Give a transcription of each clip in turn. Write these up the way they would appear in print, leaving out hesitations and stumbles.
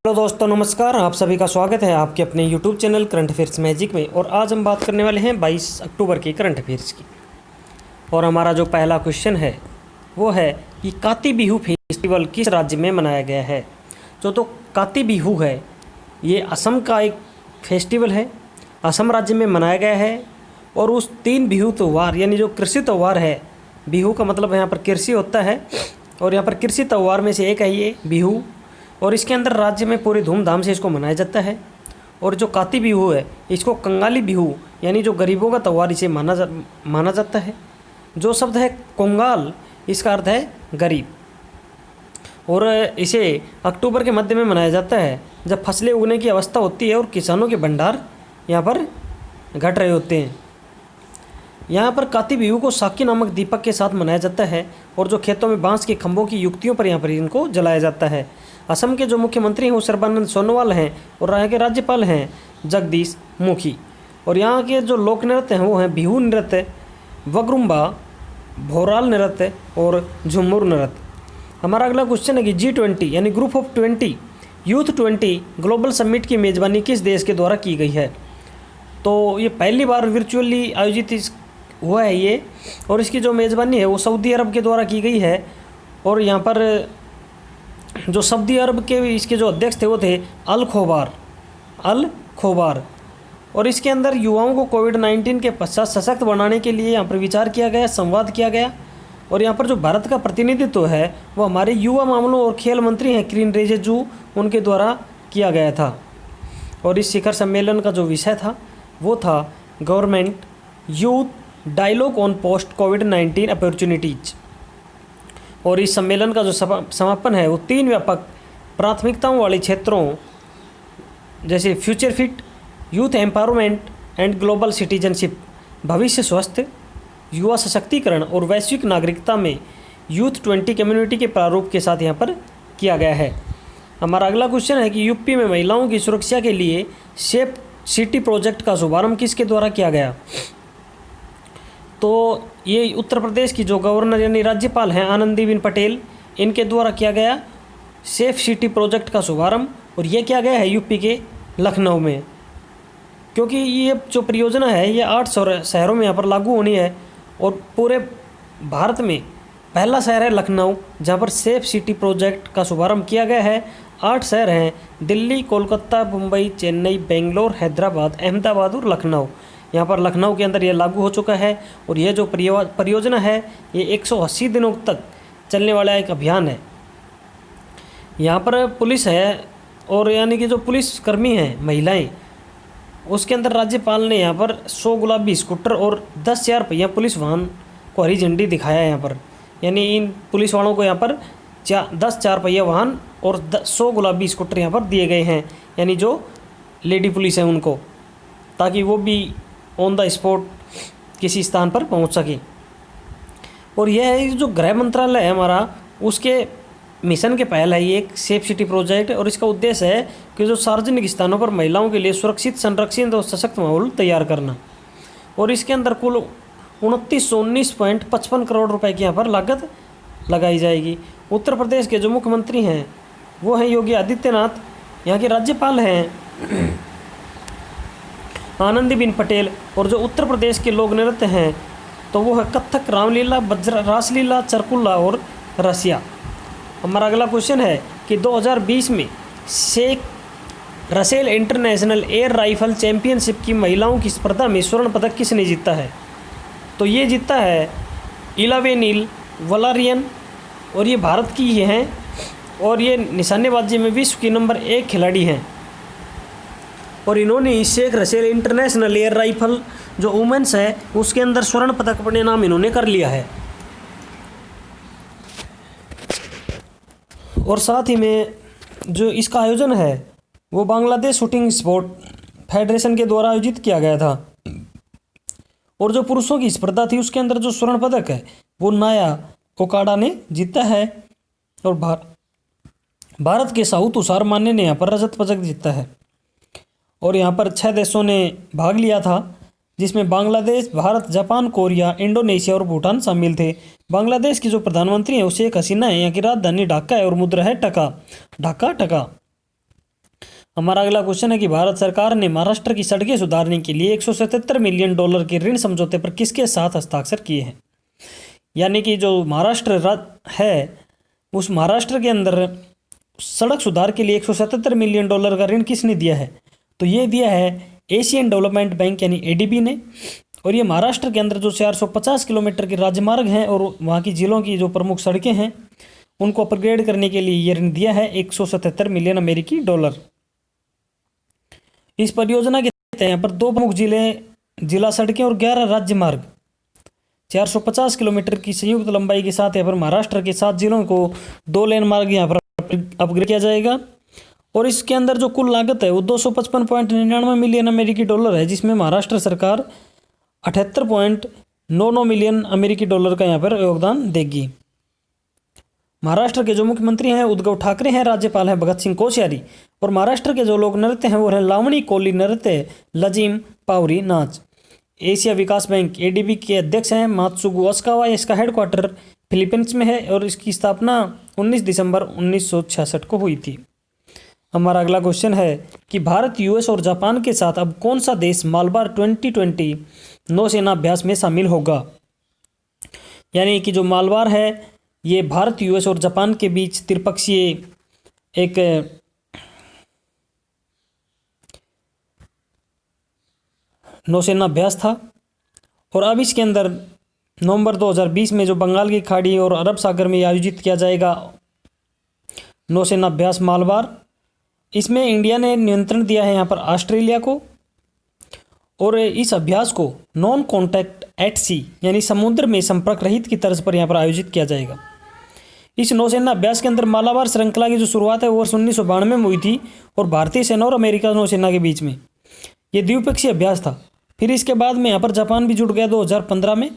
Hello दोस्तों, नमस्कार। आप सभी का स्वागत है आपके अपने YouTube channel current affairs magic में। और आज हम बात करने वाले हैं 22 अक्टूबर की करंट अफेयर्स की। और हमारा जो पहला क्वेश्चन है वो है कि काती बिहू फेस्टिवल किस राज्य में मनाया गया है। तो काती बिहू है, ये असम का एक फेस्टिवल है, असम राज्य में मनाया गया है। और उस 3 बिहू त्यौहार यानी जो कृषि त्यौहार है, बिहू का मतलब यहाँ पर कृषि होता है, और यहाँ पर कृषि त्यौहार में से एक है ये बिहू। और इसके अंदर राज्य में पूरी धूमधाम से इसको मनाया जाता है। और जो काती बिहू है इसको कंगाली बिहू यानी जो गरीबों का त्यौहार इसे माना जाता है। जो शब्द है कंगाल, इसका अर्थ है गरीब। और इसे अक्टूबर के मध्य में मनाया जाता है जब फसलें उगने की अवस्था होती है और किसानों के भंडार यहाँ पर घट रहे होते हैं। यहाँ पर काती बिहू को साकी नामक दीपक के साथ मनाया जाता है। और जो खेतों में बांस के खंभों की युक्तियों पर यहाँ पर इनको जलाया जाता है। असम के जो मुख्यमंत्री हैं वो सर्बानंद सोनोवाल हैं और यहाँ के राज्यपाल हैं जगदीश मुखी। और यहाँ के जो लोक नृत्य हैं वो हैं बिहू नृत्य, वगरुम्बा, भोराल नृत्य और झुम्मुर नृत्य। हमारा अगला क्वेश्चन है कि G20 यानी group of 20 youth 20 global summit की मेज़बानी किस देश के द्वारा की गई है। तो ये पहली बार वर्चुअली आयोजित हुआ है ये, और इसकी जो मेज़बानी है वो सऊदी अरब के द्वारा की गई है। और यहाँ पर जो सऊदी अरब के इसके जो अध्यक्ष थे वो थे अल खोबार। और इसके अंदर युवाओं को कोविड-19 के पश्चात सशक्त बनाने के लिए यहाँ पर विचार किया गया, संवाद किया गया। और यहाँ पर जो भारत का प्रतिनिधित्व है वो हमारे युवा मामलों और खेल मंत्री हैं किरेन रिजिजू, उनके द्वारा किया गया था। और इस शिखर सम्मेलन का जो विषय था वो था government youth dialogue on post कोविड-19 अपॉर्चुनिटीज। और इस सम्मेलन का जो समापन है वो 3 व्यापक प्राथमिकताओं वाले क्षेत्रों जैसे future fit, youth empowerment and global citizenship, भविष्य स्वस्थ, युवा सशक्तिकरण और वैश्विक नागरिकता में यूथ 20 कम्युनिटी के प्रारूप के साथ यहाँ पर किया गया है। हमारा अगला क्वेश्चन है कि यूपी में महिलाओं की सुरक्षा के लिए सेफ सिटी प्रोजेक्ट का शुभारंभ किसके द्वारा किया गया। तो ये उत्तर प्रदेश की जो गवर्नर यानी राज्यपाल हैं आनंदीबेन पटेल, इनके द्वारा किया गया सेफ सिटी प्रोजेक्ट का शुभारंभ। और ये किया गया है यूपी के लखनऊ में, क्योंकि ये जो परियोजना है ये 8 शहरों में यहाँ पर लागू होनी है। और पूरे भारत में पहला शहर है लखनऊ जहाँ पर सेफ सिटी प्रोजेक्ट का शुभारंभ किया गया है। 8 शहर हैं दिल्ली, कोलकाता, मुंबई, चेन्नई, बेंगलोर, हैदराबाद, अहमदाबाद और लखनऊ। यहाँ पर लखनऊ के अंदर ये लागू हो चुका है। और ये जो परियोजना है ये 180 दिनों तक चलने वाला एक अभियान है। यहाँ पर पुलिस है, और यानी कि जो पुलिसकर्मी हैं महिलाएं, उसके अंदर राज्यपाल ने यहाँ पर 100 गुलाबी स्कूटर और 10 4 पहिया पुलिस वाहन को हरी झंडी दिखाया है यहाँ पर। यानी इन पुलिस वालों को यहाँ पर 10 4 पहिया वाहन और 100 गुलाबी स्कूटर यहाँ पर दिए गए हैं, यानी जो लेडी पुलिस है उनको, ताकि वो भी ऑन द स्पॉट किसी स्थान पर पहुंच सके। और यह है जो गृह मंत्रालय है हमारा, उसके मिशन के पहल है ये एक सेफ सिटी प्रोजेक्ट। और इसका उद्देश्य है कि जो सार्वजनिक स्थानों पर महिलाओं के लिए सुरक्षित, संरक्षित और सशक्त माहौल तैयार करना। और इसके अंदर कुल 2919.55 करोड़ रुपए की यहाँ पर लागत लगाई जाएगी। उत्तर प्रदेश के जो मुख्यमंत्री हैं वो हैं योगी आदित्यनाथ, यहाँ के राज्यपाल हैं आनंदीबेन पटेल। और जो उत्तर प्रदेश के लोक नृत्य हैं तो वो है कथक, रामलीला, रासलीला, चरकुल्ला और रसिया। हमारा अगला क्वेश्चन है कि 2020 में Sheikh Russel international air rifle championship की महिलाओं की स्पर्धा में स्वर्ण पदक किसने जीता है। तो ये जीता है इलावेनिल वलारियन, और ये भारत की ही हैं। और ये निशानेबाजी में विश्व की नंबर 1 खिलाड़ी हैं। और इन्होंने Sheikh Russel international air rifle जो वुमेंस है उसके अंदर स्वर्ण पदक अपने नाम इन्होंने कर लिया है। और साथ ही में जो इसका आयोजन है वो बांग्लादेश शूटिंग स्पोर्ट फेडरेशन के द्वारा आयोजित किया गया था। और जो पुरुषों की स्पर्धा थी उसके अंदर जो स्वर्ण पदक है वो नाया ओकाडा ने जीता है। और भारत के साहू तुषार मान्य ने यहाँ पर रजत पदक जीता है। और यहाँ पर 6 देशों ने भाग लिया था, जिसमें Bangladesh, Bharat, Japan, Korea, Indonesia और भूटान शामिल थे। बांग्लादेश की जो प्रधानमंत्री हैं वो शेख हसीना है। यहाँ की राजधानी ढाका है और मुद्रा है टका। ढाका टका। हमारा अगला क्वेश्चन है कि भारत सरकार ने महाराष्ट्र की सड़कें सुधारने के लिए $177 मिलियन के ऋण समझौते पर किसके साथ हस्ताक्षर किए हैं। यानी कि जो महाराष्ट्र राज्य है, उस महाराष्ट्र के अंदर सड़क सुधार के लिए $177 मिलियन का ऋण किसने दिया है, तो ये दिया है एशियन डेवलपमेंट बैंक यानी एडीबी ने। और ये महाराष्ट्र के अंदर जो 450 किलोमीटर के राजमार्ग हैं और वहाँ की जिलों की जो प्रमुख सड़कें हैं उनको अपग्रेड करने के लिए ये ऋण दिया है $177 मिलियन। इस परियोजना के तहत यहाँ पर 2 प्रमुख जिला सड़कें और 11 राज्य मार्ग 450 किलोमीटर की संयुक्त लंबाई के साथ यहाँ पर महाराष्ट्र के 7 जिलों को 2 लेन मार्ग यहाँ पर अपग्रेड किया जाएगा। और इसके अंदर जो कुल लागत है वो $255.99 मिलियन है, जिसमें महाराष्ट्र सरकार $78.99 मिलियन का यहाँ पर योगदान देगी। महाराष्ट्र के जो मुख्यमंत्री हैं उद्धव ठाकरे हैं, राज्यपाल हैं भगत सिंह कोश्यारी, और महाराष्ट्र के जो लोक नृत्य हैं वो हैं लावणी, कोली नृत्य, लजीम, पावरी नाच। एशिया विकास बैंक एडीबी के अध्यक्ष हैं मात्सुगु ओसाकावा। इसका हेडक्वार्टर फिलीपींस में है और इसकी स्थापना 19 दिसंबर 1966 को हुई थी। हमारा अगला क्वेश्चन है कि भारत, यूएस और जापान के साथ अब कौन सा देश मालबार 2020 नौसेना अभ्यास में शामिल होगा। यानी कि जो मालबार है ये भारत, यूएस और जापान के बीच त्रिपक्षीय एक नौसेना अभ्यास था। और अब इसके अंदर नवंबर 2020 में जो बंगाल की खाड़ी और अरब सागर में आयोजित किया जाएगा नौसेना अभ्यास मालबार, इसमें इंडिया ने नियंत्रण दिया है यहाँ पर ऑस्ट्रेलिया को। और इस अभ्यास को नॉन कॉन्टैक्ट एट सी यानी समुद्र में संपर्क रहित की तर्ज पर यहाँ पर आयोजित किया जाएगा। इस नौसेना अभ्यास के अंदर मालाबार श्रृंखला की जो शुरुआत है वो वर्ष 1992 में हुई थी और भारतीय सेना और अमेरिका नौसेना के बीच में ये द्विपक्षीय अभ्यास था। फिर इसके बाद में यहाँ पर जापान भी जुड़ गया 2015 में,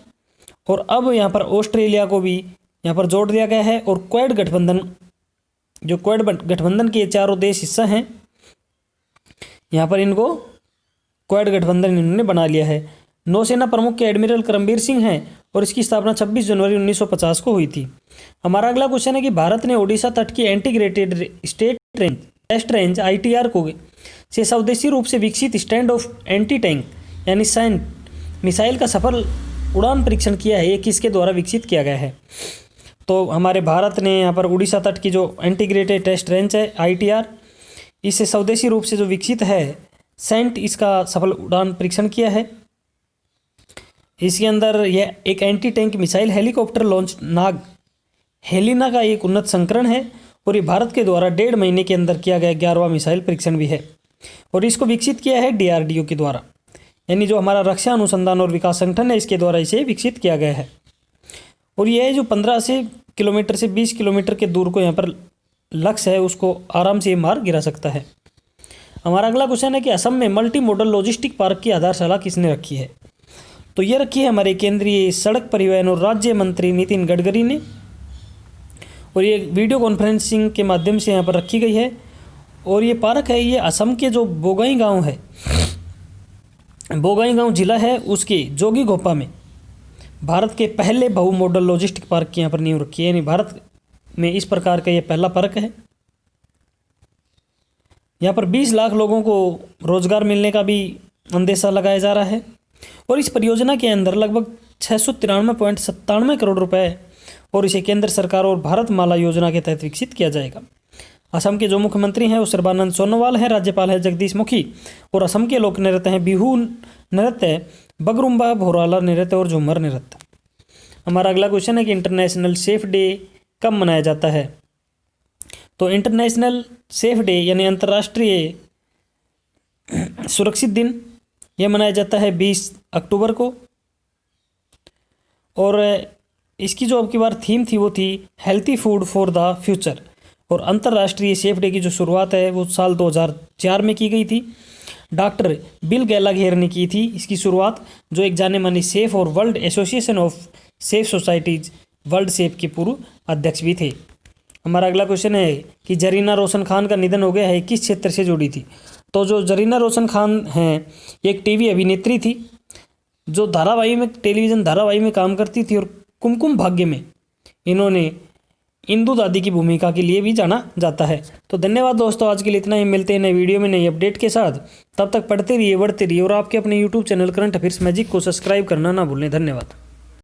और अब यहाँ पर ऑस्ट्रेलिया को भी यहाँ पर जोड़ दिया गया है। और क्वाड गठबंधन, जो क्वाड गठबंधन के 4 देश हिस्सा हैं, यहाँ पर इनको क्वाड गठबंधन इन्होंने बना लिया है। नौसेना प्रमुख के एडमिरल करमबीर सिंह हैं और इसकी स्थापना 26 जनवरी 1950 को हुई थी। हमारा अगला क्वेश्चन है कि भारत ने ओडिशा तट की integrated state test range ITR को से स्वदेशी रूप से विकसित स्टैंड ऑफ एंटी टैंक यानी सैंड मिसाइल का सफल उड़ान परीक्षण किया है। ये किसके द्वारा विकसित किया गया है, तो हमारे भारत ने यहाँ पर उड़ीसा तट की जो इंटीग्रेटेड टेस्ट रेंज है ITR, इसे स्वदेशी रूप से जो विकसित है सैंट, इसका सफल उड़ान परीक्षण किया है। इसके अंदर यह एक anti tank missile helicopter launch Nag Helina का एक उन्नत संस्करण है और ये भारत के द्वारा 1.5 महीने के अंदर किया गया 11वां मिसाइल परीक्षण भी है। और इसको विकसित किया है DRDO के द्वारा, यानी जो हमारा रक्षा अनुसंधान और विकास संगठन है इसके द्वारा इसे विकसित किया गया है। और यह जो 15 किलोमीटर से 20 किलोमीटर के दूर को यहाँ पर लक्ष्य है उसको आराम से मार गिरा सकता है। हमारा अगला क्वेश्चन है कि असम में मल्टी मॉडल लॉजिस्टिक पार्क की आधारशिला किसने रखी है, तो ये रखी है हमारे केंद्रीय सड़क परिवहन और राज्य मंत्री नितिन गडकरी ने। और ये वीडियो कॉन्फ्रेंसिंग के माध्यम से यहाँ पर रखी गई है। और ये पार्क है ये असम के जो बोगाईगांव है, बोगाईगांव जिला है उसके जोगीघोपा में भारत के पहले बहु मॉडल लॉजिस्टिक पार्क की यहाँ पर नींव रखी है, यानी भारत में इस प्रकार का ये पहला पार्क है। यहाँ पर 20 लाख लोगों को रोजगार मिलने का भी अंदेशा लगाया जा रहा है। और इस परियोजना के अंदर लगभग 693.97 करोड़ रुपए और इसे केंद्र सरकार और भारत माला योजना के तहत विकसित किया जाएगा। असम के जो मुख्यमंत्री हैं वो सर्बानंद सोनोवाल हैं, राज्यपाल है जगदीश मुखी, और असम के लोक नृत्य हैं बिहू नृत्य, बगरुम्बा, भोराला नृत्य और झूमर नृत्य। हमारा अगला क्वेश्चन है कि इंटरनेशनल सेफ डे कब मनाया जाता है, तो इंटरनेशनल सेफ डे यानी अंतर्राष्ट्रीय सुरक्षित दिन यह मनाया जाता है 20 अक्टूबर को। और इसकी जो अब की बार थीम थी वो थी healthy food for the future. और अंतर्राष्ट्रीय सेफ डे की जो शुरुआत है वो साल 2004 में की गई थी। डॉक्टर बिल गैलाघेर ने की थी इसकी शुरुआत, जो एक जाने माने सेफ और world association of safe societies world safe के पूर्व अध्यक्ष भी थे। हमारा अगला क्वेश्चन है कि जरीना रोशन खान का निधन हो गया है, किस क्षेत्र से जुड़ी थी, तो जो जरीना रोशन खान हैं एक टीवी अभिनेत्री थी जो टेलीविज़न धारावाही में काम करती थी और कुमकुम भाग्य में इन्होंने इंदु दादी की भूमिका के लिए भी जाना जाता है। तो धन्यवाद दोस्तों, आज के लिए इतना ही। मिलते हैं नए वीडियो में नई अपडेट के साथ। तब तक पढ़ते रहिए, बढ़ते रहिए और आपके अपने YouTube channel current affairs magic को सब्सक्राइब करना ना भूलें। धन्यवाद।